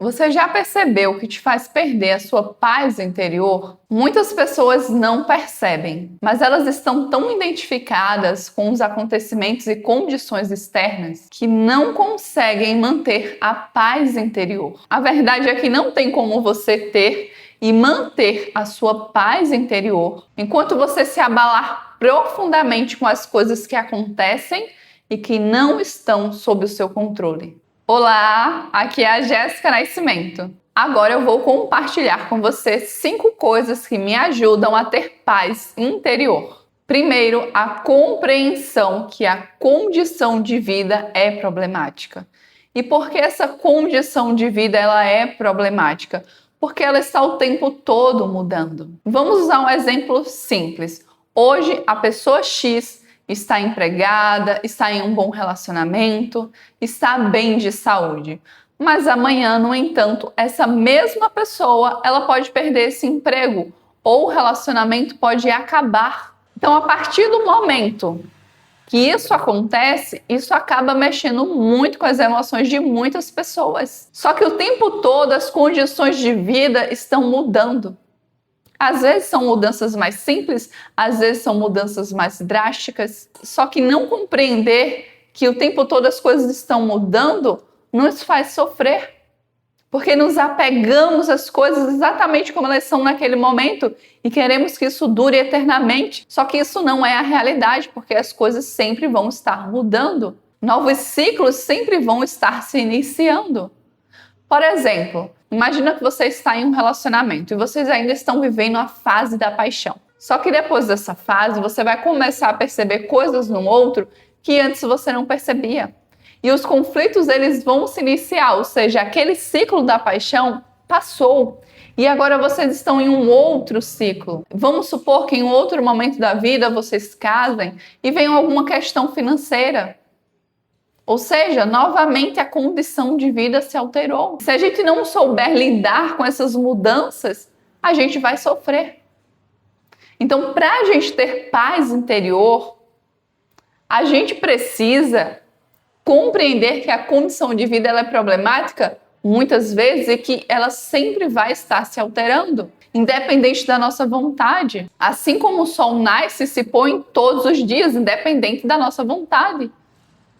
Você já percebeu que te faz perder a sua paz interior? Muitas pessoas não percebem, mas elas estão tão identificadas com os acontecimentos e condições externas que não conseguem manter a paz interior. A verdade é que não tem como você ter e manter a sua paz interior enquanto você se abalar profundamente com as coisas que acontecem e que não estão sob o seu controle. Olá, aqui é a Jéssica Nascimento. Agora eu vou compartilhar com você 5 coisas que me ajudam a ter paz interior. Primeiro, a compreensão que a condição de vida é problemática. E por que essa condição de vida ela é problemática? Porque ela está o tempo todo mudando. Vamos usar um exemplo simples. Hoje, a pessoa X está empregada, está em um bom relacionamento, está bem de saúde. Mas amanhã, no entanto, essa mesma pessoa, ela pode perder esse emprego ou o relacionamento pode acabar. Então, a partir do momento que isso acontece, isso acaba mexendo muito com as emoções de muitas pessoas. Só que o tempo todo as condições de vida estão mudando. Às vezes são mudanças mais simples, às vezes são mudanças mais drásticas. Só que não compreender que o tempo todo as coisas estão mudando nos faz sofrer. Porque nos apegamos às coisas exatamente como elas são naquele momento e queremos que isso dure eternamente. Só que isso não é a realidade, porque as coisas sempre vão estar mudando. Novos ciclos sempre vão estar se iniciando. Por exemplo, imagina que você está em um relacionamento e vocês ainda estão vivendo a fase da paixão. Só que depois dessa fase, você vai começar a perceber coisas no outro que antes você não percebia. E os conflitos eles vão se iniciar, ou seja, aquele ciclo da paixão passou. E agora vocês estão em um outro ciclo. Vamos supor que em um outro momento da vida vocês casem e venha alguma questão financeira. Ou seja, novamente a condição de vida se alterou. Se a gente não souber lidar com essas mudanças, a gente vai sofrer. Então, para a gente ter paz interior, a gente precisa compreender que a condição de vida ela é problemática muitas vezes e que ela sempre vai estar se alterando, independente da nossa vontade. Assim como o sol nasce e se põe todos os dias, independente da nossa vontade.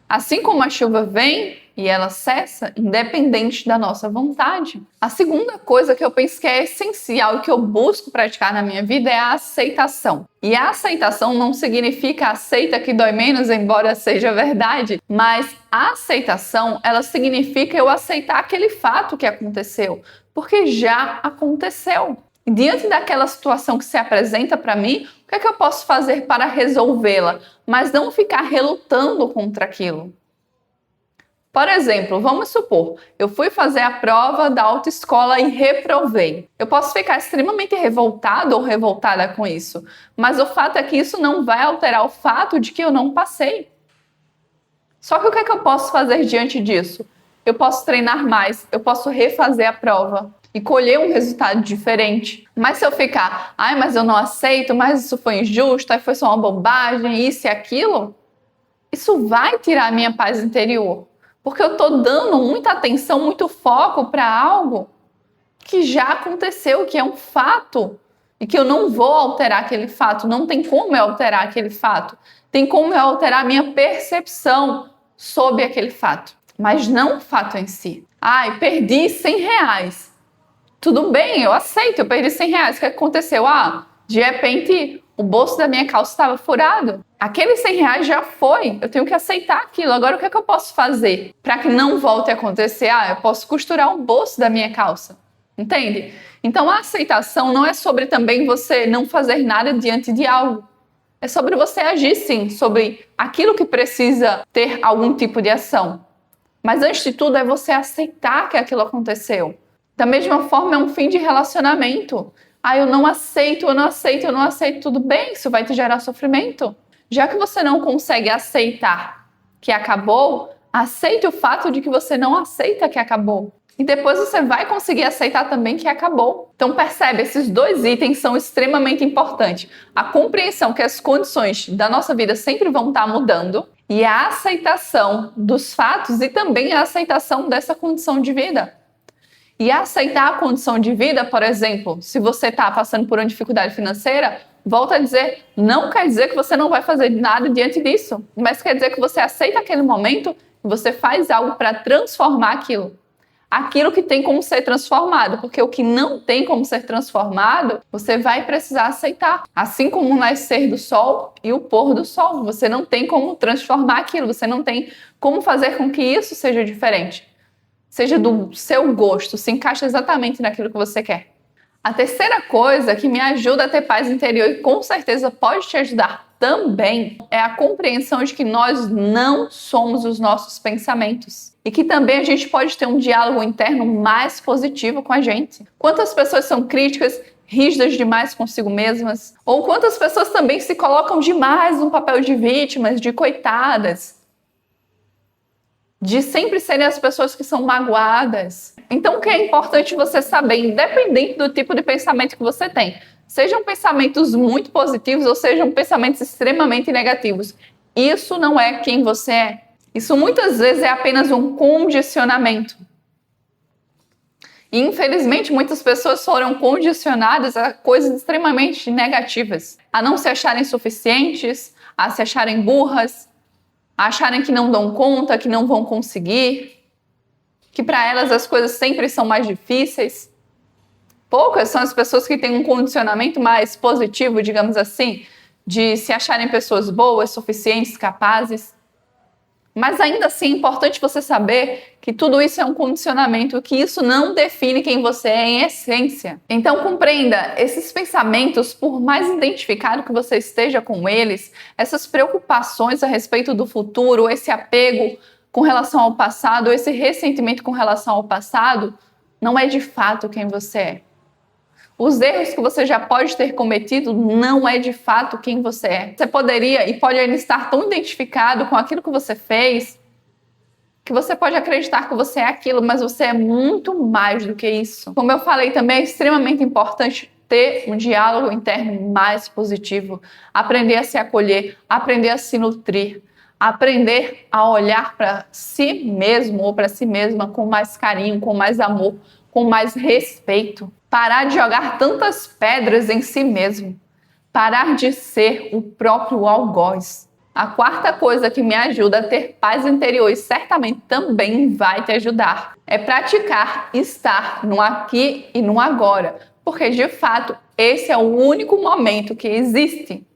Assim como a chuva vem e ela cessa, independente da nossa vontade. A segunda coisa que eu penso que é essencial e que eu busco praticar na minha vida é a aceitação. E a aceitação não significa aceita que dói menos, embora seja verdade, mas a aceitação, ela significa eu aceitar aquele fato que aconteceu, porque já aconteceu. E diante daquela situação que se apresenta para mim, o que é que eu posso fazer para resolvê-la, mas não ficar relutando contra aquilo? Por exemplo, vamos supor, eu fui fazer a prova da autoescola e reprovei. Eu posso ficar extremamente revoltado ou revoltada com isso, mas o fato é que isso não vai alterar o fato de que eu não passei. Só que o que é que eu posso fazer diante disso? Eu posso treinar mais, eu posso refazer a prova e colher um resultado diferente. Mas se eu ficar, mas eu não aceito, mas isso foi injusto, aí foi só uma bobagem, isso e aquilo, isso vai tirar a minha paz interior. Porque eu estou dando muita atenção, muito foco para algo que já aconteceu, que é um fato, e que eu não vou alterar aquele fato, não tem como eu alterar aquele fato. Tem como eu alterar a minha percepção sobre aquele fato, mas não o fato em si. Perdi R$100. Tudo bem, eu aceito, eu perdi R$100. O que aconteceu? De repente, o bolso da minha calça estava furado. Aqueles R$100 já foi, eu tenho que aceitar aquilo. Agora, o que é que eu posso fazer para que não volte a acontecer? Eu posso costurar o bolso da minha calça, entende? Então, a aceitação não é sobre também você não fazer nada diante de algo. É sobre você agir, sim, sobre aquilo que precisa ter algum tipo de ação. Mas, antes de tudo, é você aceitar que aquilo aconteceu. Da mesma forma, é um fim de relacionamento. Eu não aceito, tudo bem, isso vai te gerar sofrimento. Já que você não consegue aceitar que acabou, aceite o fato de que você não aceita que acabou. E depois você vai conseguir aceitar também que acabou. Então percebe, esses 2 itens são extremamente importantes. A compreensão que as condições da nossa vida sempre vão estar mudando e a aceitação dos fatos e também a aceitação dessa condição de vida. E aceitar a condição de vida, por exemplo, se você está passando por uma dificuldade financeira, volto a dizer, não quer dizer que você não vai fazer nada diante disso, mas quer dizer que você aceita aquele momento e você faz algo para transformar aquilo. Aquilo que tem como ser transformado, porque o que não tem como ser transformado, você vai precisar aceitar. Assim como o nascer do sol e o pôr do sol, você não tem como transformar aquilo, você não tem como fazer com que isso seja diferente, seja do seu gosto, se encaixe exatamente naquilo que você quer. A terceira coisa que me ajuda a ter paz interior e com certeza pode te ajudar também é a compreensão de que nós não somos os nossos pensamentos e que também a gente pode ter um diálogo interno mais positivo com a gente. Quantas pessoas são críticas, rígidas demais consigo mesmas? Ou quantas pessoas também se colocam demais no papel de vítimas, de coitadas, de sempre serem as pessoas que são magoadas? Então, o que é importante você saber, independente do tipo de pensamento que você tem, sejam pensamentos muito positivos ou sejam pensamentos extremamente negativos, isso não é quem você é. Isso muitas vezes é apenas um condicionamento. E, infelizmente, muitas pessoas foram condicionadas a coisas extremamente negativas, a não se acharem suficientes, a se acharem burras, a acharem que não dão conta, que não vão conseguir, que para elas as coisas sempre são mais difíceis. Poucas são as pessoas que têm um condicionamento mais positivo, digamos assim, de se acharem pessoas boas, suficientes, capazes. Mas ainda assim é importante você saber que tudo isso é um condicionamento, que isso não define quem você é em essência. Então compreenda, esses pensamentos, por mais identificado que você esteja com eles, essas preocupações a respeito do futuro, esse apego com relação ao passado, esse ressentimento com relação ao passado, não é de fato quem você é. Os erros que você já pode ter cometido não é de fato quem você é. Você poderia e pode ainda estar tão identificado com aquilo que você fez que você pode acreditar que você é aquilo, mas você é muito mais do que isso. Como eu falei, também é extremamente importante ter um diálogo interno mais positivo, aprender a se acolher, aprender a se nutrir, aprender a olhar para si mesmo ou para si mesma com mais carinho, com mais amor, com mais respeito. Parar de jogar tantas pedras em si mesmo. Parar de ser o próprio algoz. A quarta coisa que me ajuda a ter paz interior e certamente também vai te ajudar é praticar estar no aqui e no agora. Porque, de fato, esse é o único momento que existe.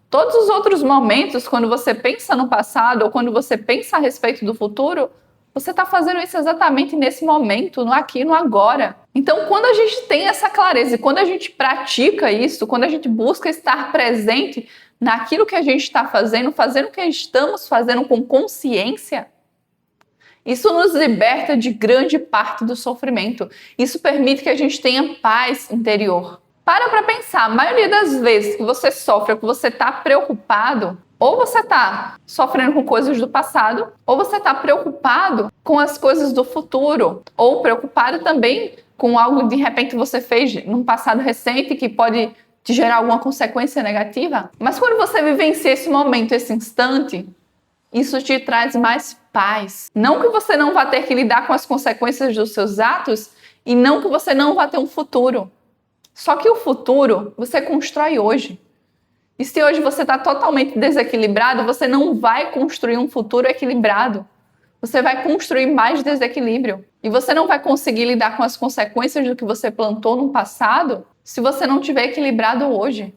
Todos os outros momentos, quando você pensa no passado ou quando você pensa a respeito do futuro, você está fazendo isso exatamente nesse momento, no aqui e no agora. Então, quando a gente tem essa clareza e quando a gente pratica isso, quando a gente busca estar presente naquilo que a gente está fazendo, fazendo o que estamos fazendo com consciência, isso nos liberta de grande parte do sofrimento. Isso permite que a gente tenha paz interior. Para pensar, a maioria das vezes que você sofre, que você está preocupado, ou você está sofrendo com coisas do passado, ou você está preocupado com as coisas do futuro, ou preocupado também com algo de repente você fez num passado recente que pode te gerar alguma consequência negativa. Mas quando você vivencia esse momento, esse instante, isso te traz mais paz. Não que você não vá ter que lidar com as consequências dos seus atos e não que você não vá ter um futuro. Só que o futuro você constrói hoje. E se hoje você está totalmente desequilibrado, você não vai construir um futuro equilibrado. Você vai construir mais desequilíbrio. E você não vai conseguir lidar com as consequências do que você plantou no passado se você não estiver equilibrado hoje.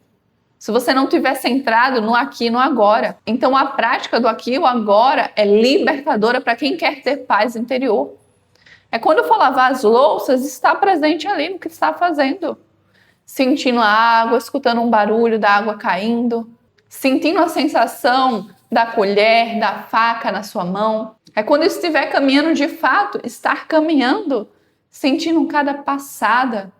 Se você não estiver centrado no aqui e no agora. Então a prática do aqui e o agora é libertadora para quem quer ter paz interior. É quando for lavar as louças, estar presente ali no que está fazendo. Sentindo a água, escutando um barulho da água caindo, sentindo a sensação da colher, da faca na sua mão. É quando estiver caminhando de fato, estar caminhando, sentindo cada passada,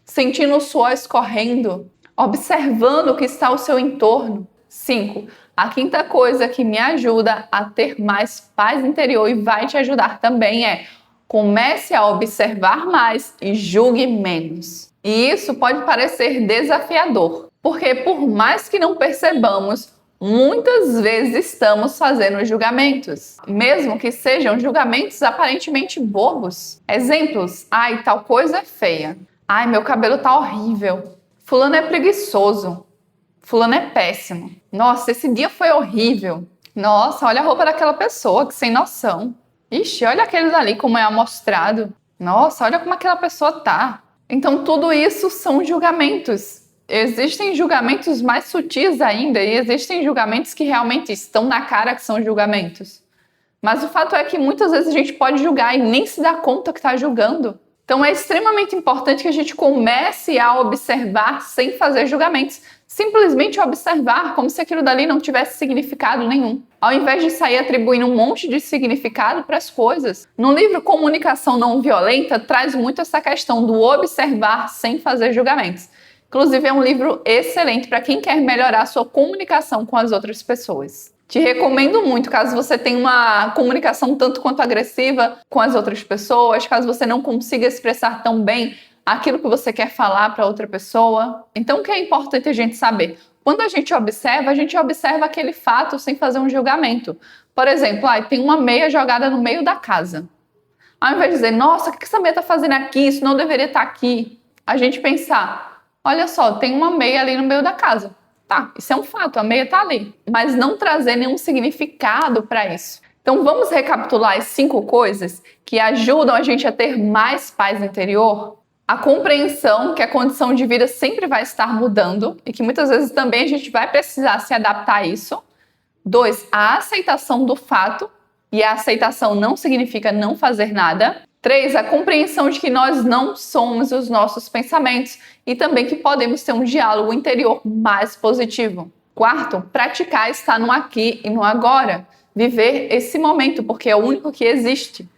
sentindo o suor escorrendo, observando o que está ao seu entorno. 5. A quinta coisa que me ajuda a ter mais paz interior e vai te ajudar também é: comece a observar mais e julgue menos. E isso pode parecer desafiador, porque por mais que não percebamos, Muitas vezes estamos fazendo julgamentos, mesmo que sejam julgamentos aparentemente bobos. Exemplos: ai, tal coisa é feia. Ai, meu cabelo tá horrível. Fulano é preguiçoso. Fulano é péssimo. Nossa, esse dia foi horrível. Nossa, olha a roupa daquela pessoa, que sem noção. Ixi, olha aquele dali como é amostrado. Nossa, olha como aquela pessoa tá. Então, tudo isso são julgamentos. Existem julgamentos mais sutis ainda, e existem julgamentos que realmente estão na cara que são julgamentos. Mas o fato é que muitas vezes a gente pode julgar e nem se dá conta que está julgando. Então é extremamente importante que a gente comece a observar sem fazer julgamentos. Simplesmente observar como se aquilo dali não tivesse significado nenhum. Ao invés de sair atribuindo um monte de significado para as coisas. No livro Comunicação Não Violenta, traz muito essa questão do observar sem fazer julgamentos. Inclusive, é um livro excelente para quem quer melhorar a sua comunicação com as outras pessoas. Te recomendo muito, caso você tenha uma comunicação tanto quanto agressiva com as outras pessoas, caso você não consiga expressar tão bem aquilo que você quer falar para outra pessoa. Então, o que é importante a gente saber? Quando a gente observa aquele fato sem fazer um julgamento. Por exemplo, tem uma meia jogada no meio da casa. Ao invés de dizer, nossa, o que essa meia está fazendo aqui? Isso não deveria estar aqui. A gente pensar, olha só, tem uma meia ali no meio da casa. Tá, isso é um fato, a meia tá ali, mas não trazer nenhum significado para isso. Então vamos recapitular as 5 coisas que ajudam a gente a ter mais paz interior? A compreensão que a condição de vida sempre vai estar mudando e que muitas vezes também a gente vai precisar se adaptar a isso. 2, a aceitação do fato, e a aceitação não significa não fazer nada. 3, a compreensão de que nós não somos os nossos pensamentos e também que podemos ter um diálogo interior mais positivo. 4, praticar estar no aqui e no agora, viver esse momento, porque é o único que existe.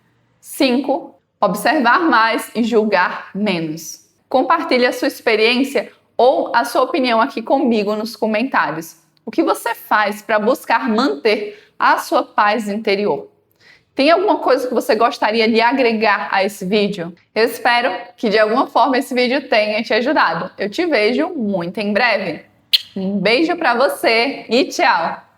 5, observar mais e julgar menos. Compartilhe a sua experiência ou a sua opinião aqui comigo nos comentários. O que você faz para buscar manter a sua paz interior? Tem alguma coisa que você gostaria de agregar a esse vídeo? Eu espero que de alguma forma esse vídeo tenha te ajudado. Eu te vejo muito em breve. Um beijo para você e tchau!